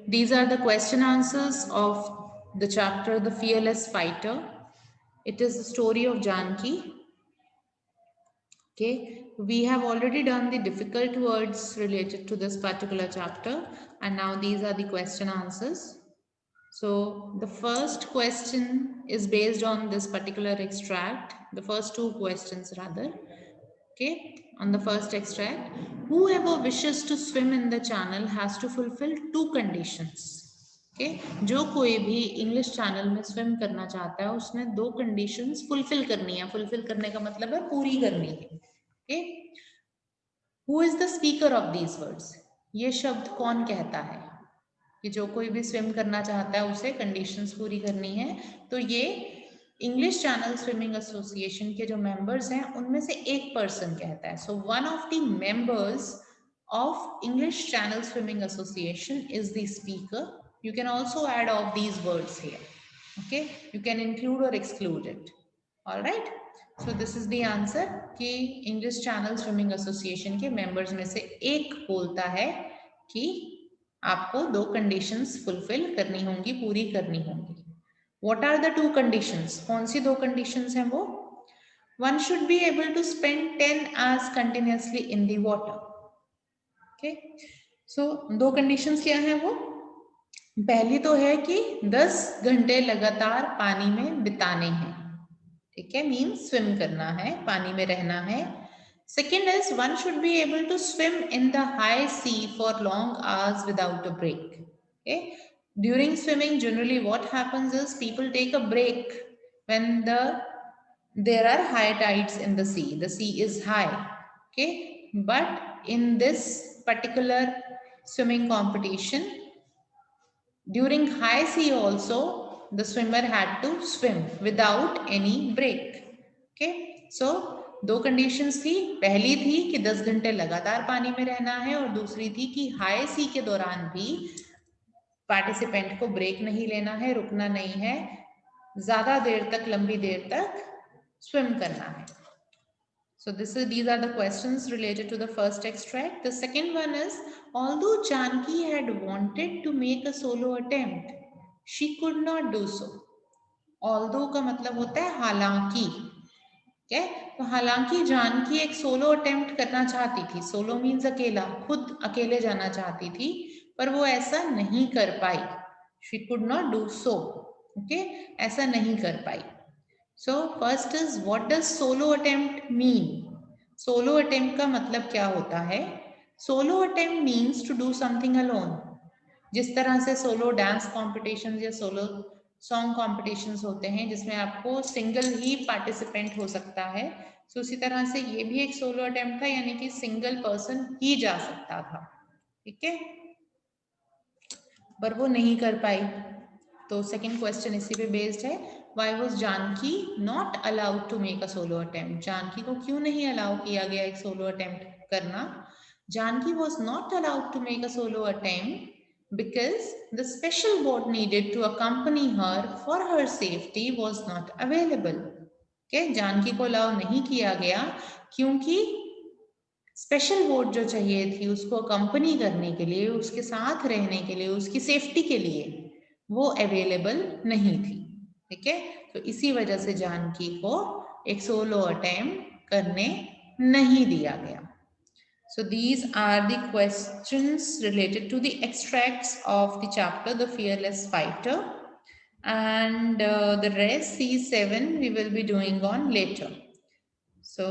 These are the question answers of the chapter The Fearless Fighter. It is the story of Janki. Okay, we have already done the difficult words related to this particular chapter, and now these are the question answers. So the first question is based on this particular extract, the first two questions rather. Okay, on the first extract, whoever wishes to swim in the channel has to fulfill two conditions. Okay, जो कोई भी English channel में swim करना चाहता है उसने दो conditions fulfil करनी है. फुलफिल करने का मतलब है पूरी करनी है. Okay, who is the speaker of these words? ये शब्द कौन कहता है कि जो कोई भी स्विम करना चाहता है उसे कंडीशंस पूरी करनी है? तो ये इंग्लिश चैनल स्विमिंग एसोसिएशन के जो मेंबर्स हैं उनमें से एक पर्सन कहता है. So one of the members of English Channel Swimming Association is the speaker. You can also add all these words here. Okay, you can include or exclude it. All right, so this is the answer कि English Channel Swimming Association के members में से एक बोलता है कि आपको दो conditions fulfill करनी होंगी, पूरी करनी होंगी. What are the two conditions? कौन सी दो conditions हैं वो? One should be able to spend 10 hours continuously in the water. Okay, so दो conditions क्या हैं वो? पहली तो है कि 10 घंटे लगातार पानी में बिताने हैं. ठीक है, मीन्स स्विम करना है, पानी में रहना है. Second is one should be able to swim in the high sea for long hours without a break. Okay, during swimming generally what happens is people take a break when there are high tides in the sea. The sea is high. Okay, but in this particular swimming competition, during high sea also, the swimmer had to swim without any break. Okay, so दो conditions थी. पहली थी कि 10 घंटे लगातार पानी में रहना है और दूसरी थी कि हाई सी के दौरान भी पार्टिसिपेंट को ब्रेक नहीं लेना है, रुकना नहीं है, ज्यादा देर तक, लंबी देर तक स्विम करना है. So these are the questions related to the first extract. The second one is, although Janki had wanted to make a solo attempt, she could not do so. Although का मतलब होता है हालांकि. क्या है? तो हालांकि जानकी एक सोलो अटेम्प्ट करना चाहती थी. सोलो मीन्स अकेला, खुद अकेले जाना चाहती थी, पर वो ऐसा नहीं कर पाई. She could not do so. Okay, ऐसा नहीं कर पाई. So first is, what does solo attempt mean? Solo attempt का मतलब क्या होता है? Solo attempt means to do something alone. जिस तरह से सोलो डांस कॉम्पिटिशन या सोलो सॉन्ग कॉम्पिटिशन्स होते हैं जिसमें आपको सिंगल ही पार्टिसिपेंट हो सकता है, so उसी तरह से ये भी एक सोलो अटेम्प्ट था, यानी कि सिंगल पर्सन ही जा सकता था. ठीक है, पर वो नहीं कर पाई. तो सेकंड क्वेश्चन इसी पे बेस्ड है. Why was Janki not allowed to make a solo attempt? Janaki को क्यों नहीं अलाउ किया गया एक सोलो अटेम्प्ट करना? Janki was not allowed to make a solo attempt because the special boat needed to accompany her for her safety was not available. Okay, Janaki को allow नहीं किया गया क्योंकि स्पेशल बोट जो चाहिए थी उसको कंपनी करने के लिए, उसके साथ रहने के लिए, उसकी सेफ्टी के लिए वो अवेलेबल नहीं थी. ठीक है, तो इसी वजह से जानकी को एक सोलो अटेम्प्ट करने नहीं दिया गया. So these are the questions related to the extracts of the chapter The Fearless Fighter, and the rest C7 we will be doing on later. So